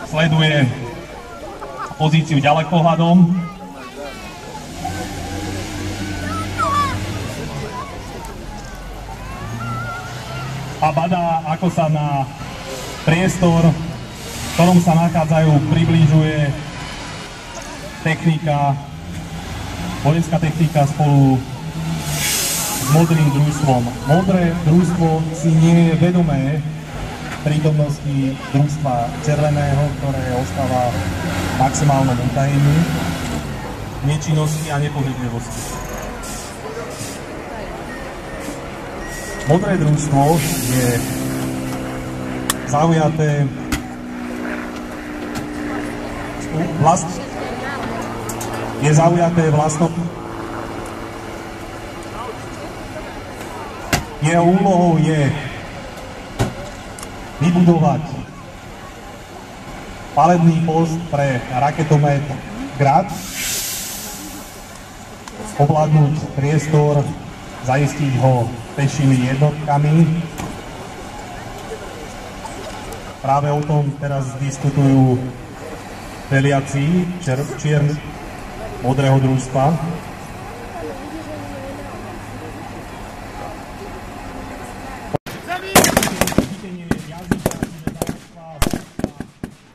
Sleduje pozíciu ďalekohľadom. A badá, ako sa na priestor, v ktorom sa nachádzajú, približuje technika, vojenská technika spolu s modrým družstvom. Modré družstvo si nie je vedomé prítomnosti družstva červeného, ktoré ostáva v maximálnom utajení, nečinnosti a nepohyblivosti. Modré družstvo je zaujaté vlastnou. Jeho úlohou je vybudovať palebný post pre raketomet Grad, ovládnuť priestor, zaistiť ho pešými jednotkami. Práve o tom teraz diskutujú veliaci modrého družstva.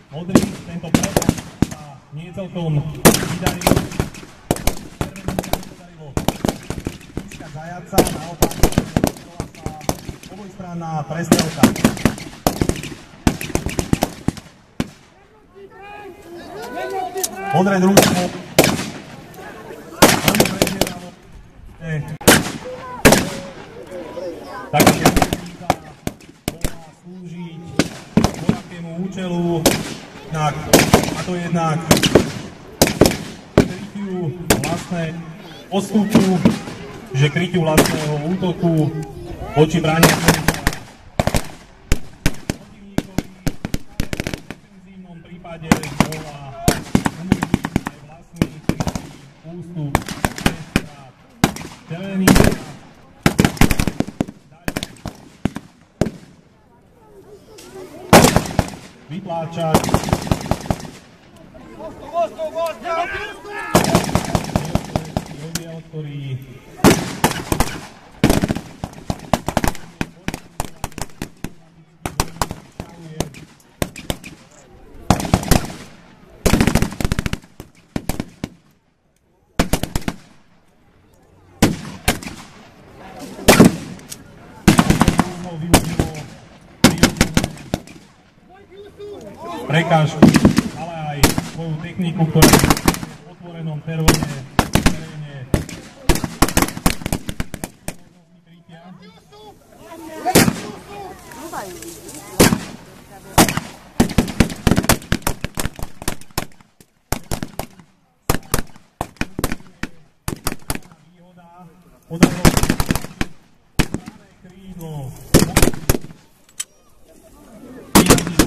Modrý, tento prehľad sa nie celkom vydarilo. Získať zajaca, naopak sa obojstranná prestrelka. Modré družstvo takže mohla slúžiť vojakému účelu, a to jednak krytiu vlastného postupu, že krytiu vlastného útoku voči brániacemu protivníkovi, v ofenzívnom prípade mohla umožniť aj vlastný ústup šestkrát. Červený vytláčať rozdiel, ktorý prekážky, ale aj svoju techniku, ktorá je v otvorenom teréne krytia. Podarilo práve krídlo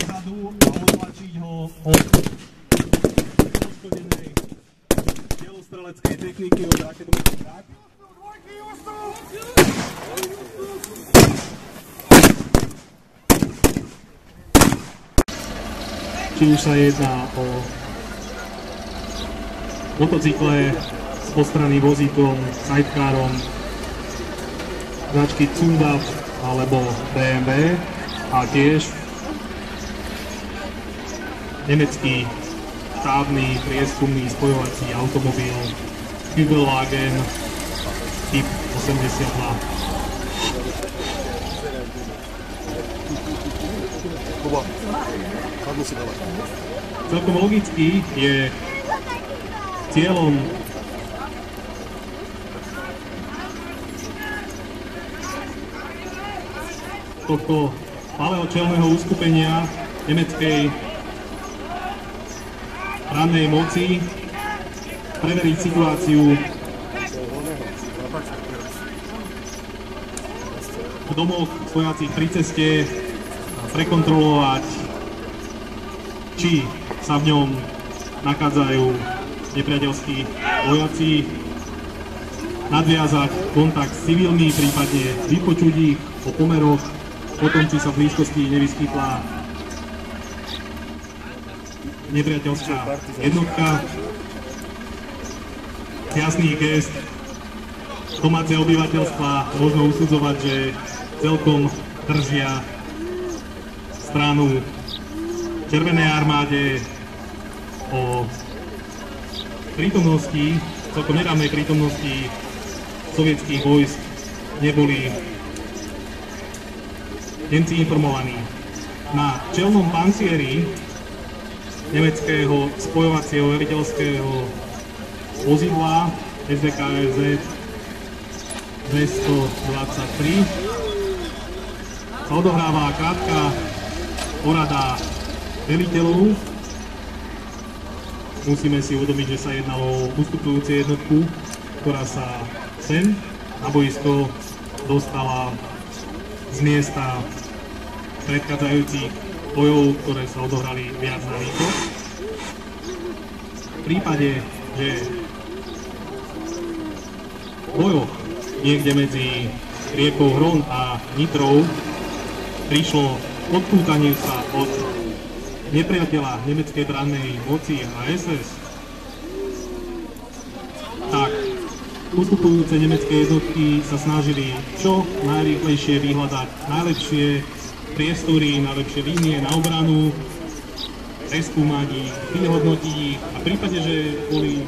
dozadu a odtlačiť ho od poškodenej delostreleckej techniky od raketometu Grad. Či už sa jedná o motocykle s postraným vozíkom, sidecarom značky Zundab alebo BMW a tiež nemecký štábny prieskumný spojovací automobil Kübelwagen typ 82. Celkom logicky je cieľom tohto paleočelného uskupenia nemeckej rannej moci preveriť situáciu v domoch stojacich pri ceste a prekontrolovať, či sa v ňom nachádzajú nepriateľskí vojaci, nadviazať kontakt s civilmi, prípadne vypočuť ich o pomeroch, potom či sa v blízkosti nevyskytla nepriateľská jednotka. Z jasných gest domáceho obyvateľstva možno usudzovať, že celkom držia stranu Červenej armáde. O prítomnosti, celkom nedávnej prítomnosti sovietských vojsk neboli Nemci informovaní. Na čelnom pancieri nemeckého spojovacieho veliteľského vozidla SDKFZ 223 sa odohráva krátka porada veliteľov. Musíme si uvedomiť, že sa jednalo o ustupujúcu jednotku, ktorá sa sem na boisko dostala z miesta predchádzajúcich bojov, ktoré sa odohrali viac na východ. V prípade, že v bojoch niekde medzi riekou Hron a Nitrou prišlo k odpútaniu sa od nepriateľa nemeckej brannej moci a SS, tak ustupujúce nemecké jednotky sa snažili čo najrýchlejšie vyhľadať najlepšie priestory, najlepšie línie na obranu, preskúmať ich, vyhodnotiť ich a v prípade, že boli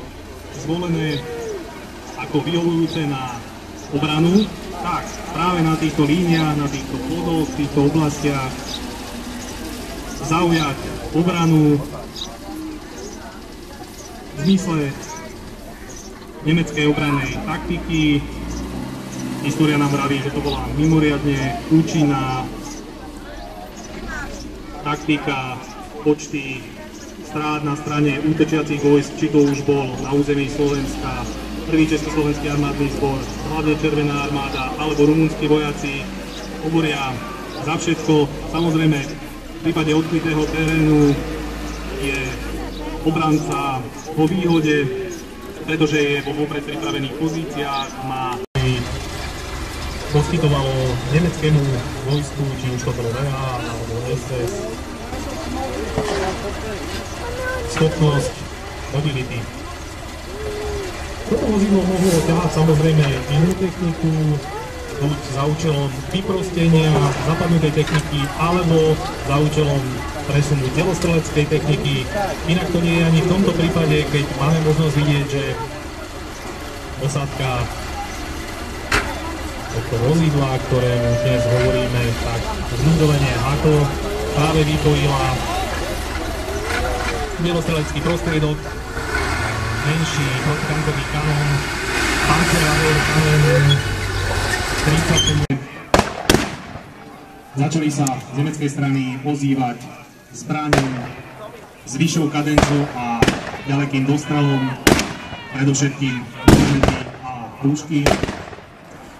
zvolené ako vyhovujúce na obranu, tak práve na týchto líniách, na týchto plodoch, v týchto oblastiach zaujať obranu v zmysle nemeckej obrannej taktiky. História nám vraví, že to bola mimoriadne účinná taktika, počty strát na strane útečiacich vojsk, či to už bol na území Slovenska, prvý československý armádny zbor, hlavne Červená armáda, alebo rumunskí vojaci, hovoria za všetko. Samozrejme, v prípade odkrytého terénu je obranca vo výhode, pretože je vo vopred pripravených pozíciách, má poskytovalo nemeckému vojsku, či už to bolo VA alebo SS, schopnosť mobility. Toto vozidlo mohlo ťahať samozrejme inú techniku, buď za účelom vyprostenia zapadnutej techniky, alebo za účelom presunu delostreleckej techniky. Inak to nie je ani v tomto prípade, keď máme možnosť vidieť, že posádka tohto vozidla, ktorému dnes hovoríme, tak zmundovanie HATO práve vypojila delostrelecký prostriedok, menší protitankový kanón, Panzerabwehr kanón 30. Začali sa z nemeckej strany ozývať zbraním s vyššou kadencou a ďalekým dostrelom, predovšetkým guľovky a rúšky.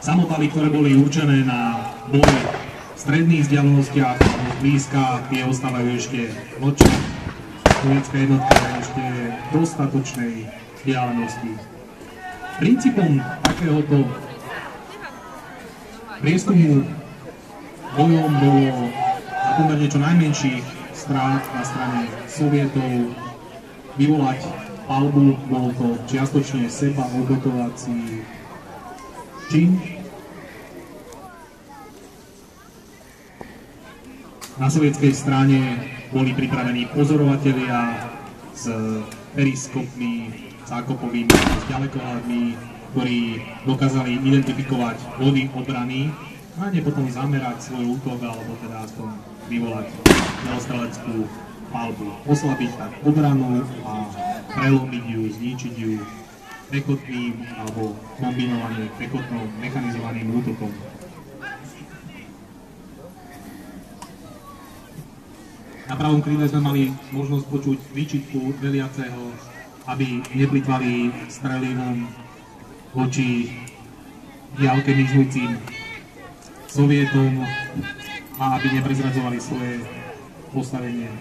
Samopaly, ktoré boli určené na boj v stredných vzdialenostiach, blízka, tie ostávajú ešte mlčať. Sovietská jednotka je ešte dostatočnej vzdialenosti. Princípom takéhoto prieskumu bojom bolo za pomerne čo najmenších strát na strane Sovietov vyvolať palbu, bol to čiastočne seba ogotovací čin. Na sovietskej strane boli pripravení pozorovatelia s periskopmi, zákopovými, s ďalekohľadmi, ktorí dokázali identifikovať body obrany a ne potom zamerať svoj útok, alebo teda aspoň vyvolať delostreleckú palbu. Oslabiť tak obranu a prelomiť ju, zničiť ju pechotným alebo kombinovaným pechotno-mechanizovaným útokom. Na pravom krídle sme mali možnosť počuť výčitku veliaceho, aby neplitvali strelivom voči diálkemizujúcim Sovietom a aby neprezradzovali svoje postavenie.